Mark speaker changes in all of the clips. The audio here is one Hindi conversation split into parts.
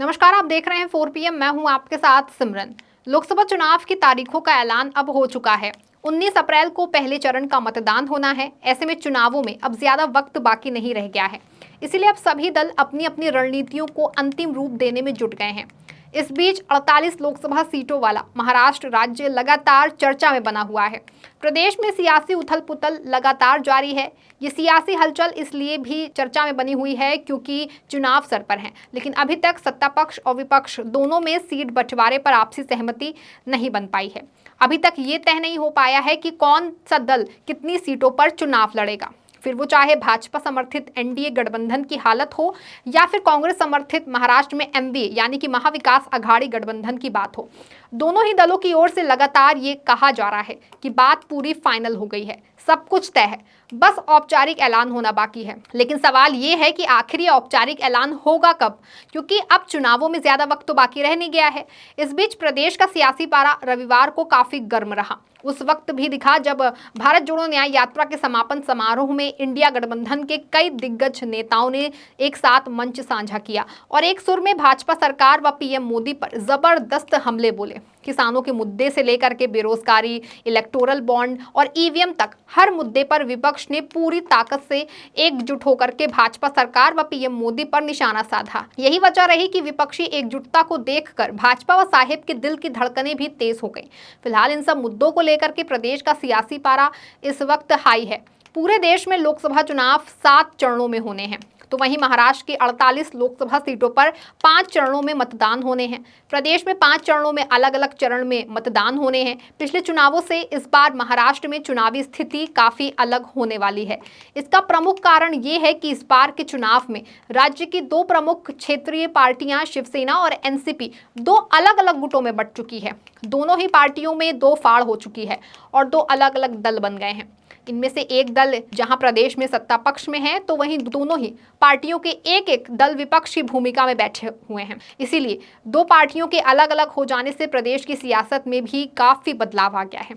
Speaker 1: नमस्कार, आप देख रहे हैं 4 PM। मैं हूं आपके साथ सिमरन। लोकसभा चुनाव की तारीखों का ऐलान अब हो चुका है। 19 अप्रैल को पहले चरण का मतदान होना है। ऐसे में चुनावों में अब ज्यादा वक्त बाकी नहीं रह गया है। इसीलिए अब सभी दल अपनी अपनी रणनीतियों को अंतिम रूप देने में जुट गए हैं। इस बीच 48 लोकसभा सीटों वाला महाराष्ट्र राज्य लगातार चर्चा में बना हुआ है। प्रदेश में सियासी उथल पुथल लगातार जारी है। ये सियासी हलचल इसलिए भी चर्चा में बनी हुई है क्योंकि चुनाव सर पर हैं, लेकिन अभी तक सत्ता पक्ष और विपक्ष दोनों में सीट बंटवारे पर आपसी सहमति नहीं बन पाई है। अभी तक ये तय नहीं हो पाया है कि कौन सा दल कितनी सीटों पर चुनाव लड़ेगा, फिर वो चाहे भाजपा समर्थित एनडीए गठबंधन की हालत हो या फिर कांग्रेस समर्थित महाराष्ट्र में एमवीए यानी कि महाविकास अघाड़ी गठबंधन की बात हो। दोनों ही दलों की ओर से लगातार ये कहा जा रहा है कि बात पूरी फाइनल हो गई है, सब कुछ तय है, बस औपचारिक ऐलान होना बाकी है। लेकिन सवाल ये है कि आखिर ये औपचारिक ऐलान होगा कब, क्योंकि अब चुनावों में ज्यादा वक्त तो बाकी रह नहीं गया है। इस बीच प्रदेश का सियासी पारा रविवार को काफी गर्म रहा। उस वक्त भी दिखा जब भारत जोड़ो न्याय यात्रा के समापन समारोह में इंडिया गठबंधन के कई दिग्गज नेताओं ने एक साथ मंच साझा किया और एक सुर में भाजपा सरकार व पीएम मोदी पर जबरदस्त हमले बोले। किसानों के मुद्दे से लेकर के बेरोजगारी, इलेक्टोरल बॉन्ड और ईवीएम तक हर मुद्दे पर विपक्ष ने पूरी ताकत से एकजुट होकर के भाजपा सरकार व पीएम मोदी पर निशाना साधा। यही वजह रही कि विपक्षी एकजुटता को देखकर भाजपा व साहेब के दिल की धड़कनें भी तेज हो गई। फिलहाल इन सब मुद्दों को लेकर के प्रदेश का सियासी पारा इस वक्त हाई है। पूरे देश में लोकसभा चुनाव 7 चरणों में होने हैं, तो वहीं महाराष्ट्र की 48 लोकसभा सीटों पर 5 चरणों में मतदान होने हैं। प्रदेश में 5 चरणों में अलग अलग चरण में मतदान होने हैं। पिछले चुनावों से इस बार महाराष्ट्र में चुनावी स्थिति काफी अलग होने वाली है। इसका प्रमुख कारण ये है कि इस बार के चुनाव में राज्य की 2 प्रमुख क्षेत्रीय पार्टियां शिवसेना और एनसीपी 2 अलग अलग गुटों में बंट चुकी है। दोनों ही पार्टियों में 2 फाड़ हो चुकी है और 2 अलग अलग दल बन गए हैं। इनमें से एक दल जहां प्रदेश में सत्ता पक्ष में है, तो वहीं दोनों ही पार्टियों के एक एक दल विपक्ष की भूमिका में बैठे हुए हैं। इसीलिए 2 पार्टियों के अलग अलग हो जाने से प्रदेश की सियासत में भी काफी बदलाव आ गया है।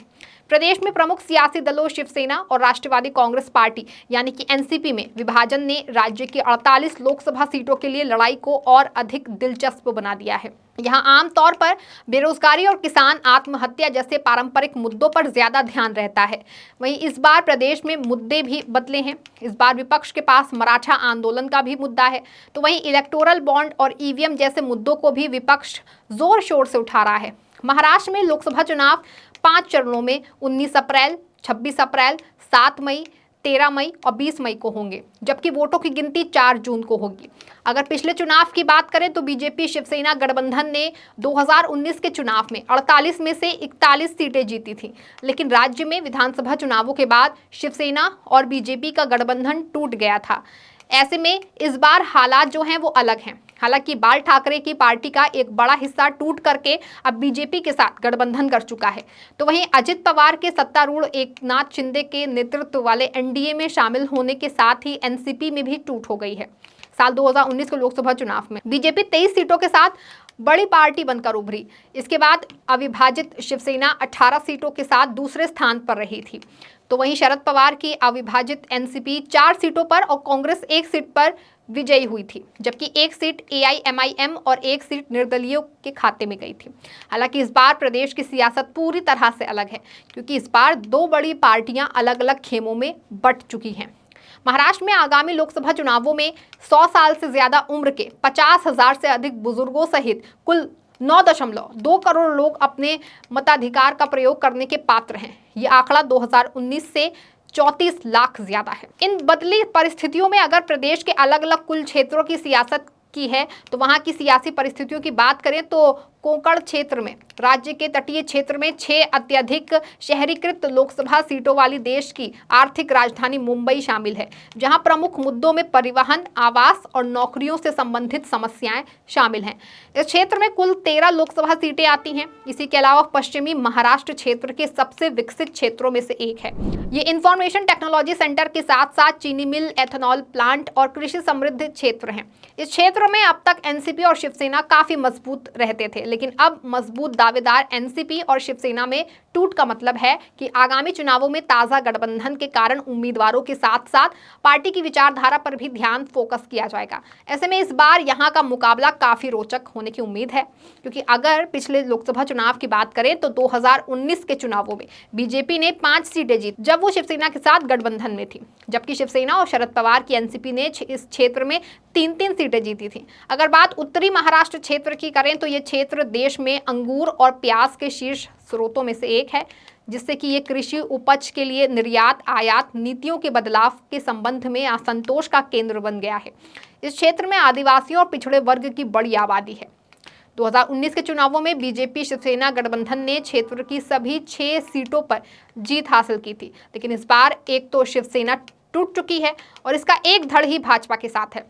Speaker 1: प्रदेश में प्रमुख सियासी दलों शिवसेना और राष्ट्रवादी कांग्रेस पार्टी यानी कि एनसीपी में विभाजन ने राज्य की 48 लोकसभा सीटों के लिए लड़ाई को और अधिक दिलचस्प बना दिया है। यहाँ आमतौर पर बेरोजगारी और किसान आत्महत्या जैसे पारंपरिक मुद्दों पर ज्यादा ध्यान रहता है। वहीं इस बार प्रदेश में मुद्दे भी बदले हैं। इस बार विपक्ष के पास मराठा आंदोलन का भी मुद्दा है, तो वहीं इलेक्टोरल बॉन्ड और ईवीएम जैसे मुद्दों को भी विपक्ष जोर शोर से उठा रहा है। महाराष्ट्र में लोकसभा चुनाव 5 चरणों में 19 अप्रैल, 26 अप्रैल, 7 मई, 13 मई और 20 मई को होंगे, जबकि वोटों की गिनती 4 जून को होगी। अगर पिछले चुनाव की बात करें तो बीजेपी शिवसेना गठबंधन ने 2019 के चुनाव में 48 में से 41 सीटें जीती थी, लेकिन राज्य में विधानसभा चुनावों के बाद शिवसेना और बीजेपी का गठबंधन टूट गया था। ऐसे में इस बार हालात जो हैं वो अलग हैं। हालांकि बाल ठाकरे की पार्टी का एक बड़ा हिस्सा टूट करके अब बीजेपी के साथ गठबंधन कर चुका है, तो वहीं अजित पवार के सत्तारूढ़ एकनाथ शिंदे के नेतृत्व वाले एनडीए में शामिल होने के साथ ही एनसीपी में भी टूट हो गई है। साल 2019 के लोकसभा चुनाव में बीजेपी 23 सीटों के साथ बड़ी पार्टी बनकर उभरी। इसके बाद अविभाजित शिवसेना 18 सीटों के साथ दूसरे स्थान पर रही थी, तो वहीं शरद पवार की अविभाजित एनसीपी 4 सीटों पर और कांग्रेस 1 सीट पर विजयी हुई थी, जबकि 1 सीट एआईएमआईएम और 1 सीट निर्दलीयों के खाते में गई थी। हालांकि इस बार प्रदेश की सियासत पूरी तरह से अलग है, क्योंकि इस बार 2 बड़ी पार्टियां अलग अलग खेमों में बंट चुकी हैं। महाराष्ट्र में आगामी लोकसभा चुनावों में 100 साल से ज्यादा उम्र के 50,000 से अधिक बुजुर्गों सहित कुल 9.2 करोड़ लोग अपने मताधिकार का प्रयोग करने के पात्र हैं। ये आंकड़ा 2019 से 34 लाख ज्यादा है। इन बदली परिस्थितियों में अगर प्रदेश के अलग अलग कुल क्षेत्रों की सियासत की है, तो वहां की सियासी परिस्थितियों की बात करें तो कोंकण क्षेत्र में, राज्य के तटीय क्षेत्र में 6 अत्यधिक शहरीकृत लोकसभा सीटों वाली देश की आर्थिक राजधानी मुंबई शामिल है, जहां प्रमुख मुद्दों में परिवहन, आवास और नौकरियों से संबंधित समस्याएं शामिल हैं। इस क्षेत्र में कुल 13 लोकसभा सीटें आती हैं। इसी के अलावा पश्चिमी महाराष्ट्र क्षेत्र के सबसे विकसित क्षेत्रों में से एक है। ये इंफॉर्मेशन टेक्नोलॉजी सेंटर के साथ साथ चीनी मिल, एथेनॉल प्लांट और कृषि समृद्ध क्षेत्र हैं। इस क्षेत्र में अब तक एनसीपी और शिवसेना काफी मजबूत रहते थे, लेकिन अब मजबूत दावेदार एनसीपी और शिवसेना में टूट का मतलब है कि आगामी चुनावों में ताजा गठबंधन के कारण उम्मीदवारों के साथ साथ पार्टी की विचारधारा पर भी ध्यान फोकस किया जाएगा। ऐसे में इस बार यहां का मुकाबला काफी रोचक होने की उम्मीद है, क्योंकि अगर पिछले लोकसभा चुनाव की बात करें तो 2019 के चुनावों में बीजेपी ने 5 सीटें जीती जब वो शिवसेना के साथ गठबंधन में थी, जबकि शिवसेना और शरद पवार की एनसीपी ने इस क्षेत्र में 3-3 सीटें जीती थी। अगर बात उत्तरी महाराष्ट्र क्षेत्र की करें तो ये क्षेत्र देश में अंगूर और प्याज के शीर्ष स्रोतों में से एक है, जिससे कि ये कृषि उपज के लिए निर्यात आयात नीतियों के बदलाव के संबंध में असंतोष का केंद्र बन गया है। इस क्षेत्र में आदिवासियों और पिछड़े वर्ग की बड़ी आबादी है। 2019 के चुनावों में बीजेपी शिवसेना गठबंधन ने क्षेत्र की सभी 6 सीटों पर जीत हासिल की थी, लेकिन इस बार एक तो शिवसेना टूट चुकी है और इसका एक धड़ ही भाजपा के साथ है।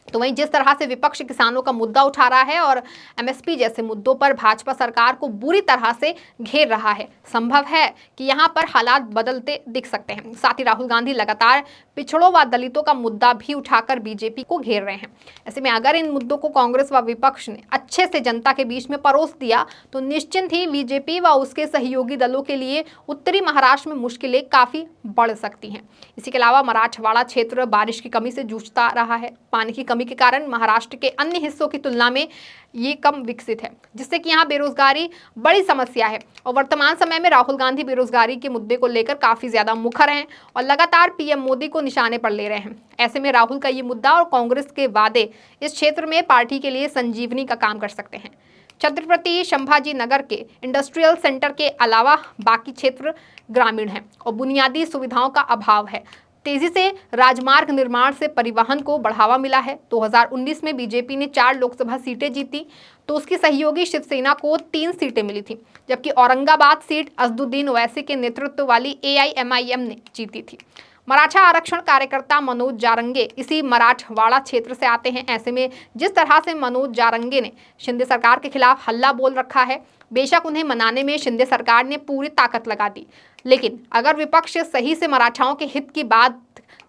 Speaker 1: तो वहीं जिस तरह से विपक्ष किसानों का मुद्दा उठा रहा है और एमएसपी जैसे मुद्दों पर भाजपा सरकार को बुरी तरह से घेर रहा है, संभव है कि यहां पर हालात बदलते दिख सकते हैं। साथ ही राहुल गांधी लगातार पिछड़ों व दलितों का मुद्दा भी उठाकर बीजेपी को घेर रहे हैं। ऐसे में अगर इन मुद्दों को कांग्रेस व विपक्ष ने अच्छे से जनता के बीच में परोस दिया तो निश्चिंत ही बीजेपी व उसके सहयोगी दलों के लिए उत्तरी महाराष्ट्र में मुश्किलें काफी बढ़ सकती हैं। इसी के अलावा मराठवाड़ा क्षेत्र बारिश की कमी से जूझता रहा है। पानी की कमी के कारण महाराष्ट्र के अन्य हिस्सों की तुलना में ये कम विकसित है, जिससे कि यहाँ बेरोजगारी बड़ी समस्या है और वर्तमान समय में राहुल गांधी बेरोजगारी के मुद्दे को लेकर काफी ज्यादा मुखर हैं और लगातार पीएम मोदी को निशाने पर ले रहे हैं। ऐसे में राहुल का ये मुद्दा और कांग्रेस के वादे इस क्षेत्र में पार्टी के लिए संजीवनी का काम कर सकते हैं। छत्रपति संभाजी नगर के इंडस्ट्रियल सेंटर के अलावा बाकी क्षेत्र ग्रामीण हैं और बुनियादी सुविधाओं का अभाव है। तेजी से राजमार्ग निर्माण से परिवहन को बढ़ावा मिला है। 2019 में बीजेपी ने 4 लोकसभा सीटें जीती तो उसकी सहयोगी शिवसेना को 3 सीटें मिली थी, जबकि औरंगाबाद सीट असदुद्दीन ओवैसी के नेतृत्व वाली एआईएमआईएम ने जीती थी। मराठा आरक्षण कार्यकर्ता मनोज जारंगे इसी मराठवाड़ा क्षेत्र से आते हैं। ऐसे में जिस तरह से मनोज जारंगे ने शिंदे सरकार के खिलाफ हल्ला बोल रखा है, बेशक उन्हें मनाने में शिंदे सरकार ने पूरी ताकत लगा दी, लेकिन अगर विपक्ष सही से मराठाओं के हित की बात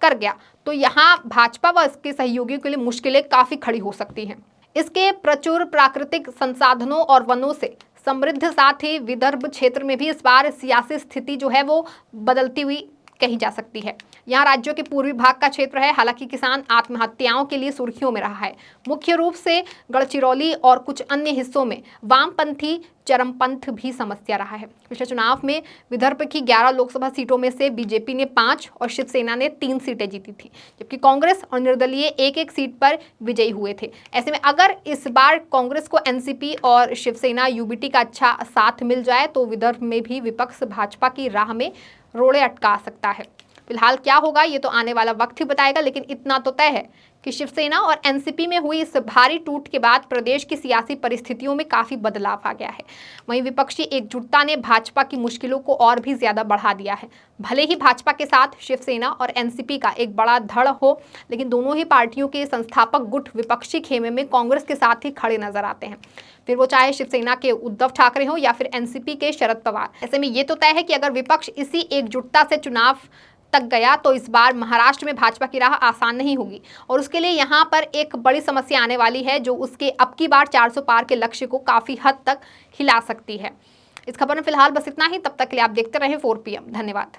Speaker 1: कर गया तो यहाँ भाजपा व इसके सहयोगियों के लिए मुश्किलें काफी खड़ी हो सकती हैं। इसके प्रचुर प्राकृतिक संसाधनों और वनों से समृद्ध साथ ही विदर्भ क्षेत्र में भी इस बार सियासी स्थिति जो है वो बदलती हुई कही जा सकती है। यहाँ राज्यों के पूर्वी भाग का क्षेत्र है। हालांकि किसान आत्महत्याओं के लिए सुर्खियों में रहा है। मुख्य रूप से गढ़चिरौली और कुछ अन्य हिस्सों में वामपंथी चरमपंथ भी समस्या रहा है। पिछले चुनाव में विदर्भ की 11 लोकसभा सीटों में से बीजेपी ने 5 और शिवसेना ने 3 सीटें जीती थी, जबकि कांग्रेस और निर्दलीय एक सीट पर विजयी हुए थे। ऐसे में अगर इस बार कांग्रेस को एनसीपी और शिवसेना यूबीटी का अच्छा साथ मिल जाए तो विदर्भ में भी विपक्ष भाजपा की राह में रोड़े अटका सकता है। फिलहाल क्या होगा ये तो आने वाला वक्त ही बताएगा, लेकिन इतना तो तय है कि शिवसेना और एनसीपी में हुई इस भारी टूट के बाद प्रदेश की सियासी परिस्थितियों में काफी बदलाव आ गया है। वहीं विपक्षी एकजुटता ने भाजपा की मुश्किलों को और भी ज्यादा बढ़ा दिया है। भले ही भाजपा के साथ शिवसेना और एनसीपी का एक बड़ा धड़ हो, लेकिन दोनों ही पार्टियों के संस्थापक गुट विपक्षी खेमे में कांग्रेस के साथ ही खड़े नजर आते हैं, फिर वो चाहे शिवसेना के उद्धव ठाकरे हो या फिर एनसीपी के शरद पवार। ऐसे में ये तो तय है कि अगर विपक्ष इसी एकजुटता से चुनाव तक गया तो इस बार महाराष्ट्र में भाजपा की राह आसान नहीं होगी और उसके लिए यहाँ पर एक बड़ी समस्या आने वाली है, जो उसके अब की बार 400 पार के लक्ष्य को काफी हद तक हिला सकती है। इस खबर में फिलहाल बस इतना ही। तब तक के लिए आप देखते रहें 4PM। धन्यवाद।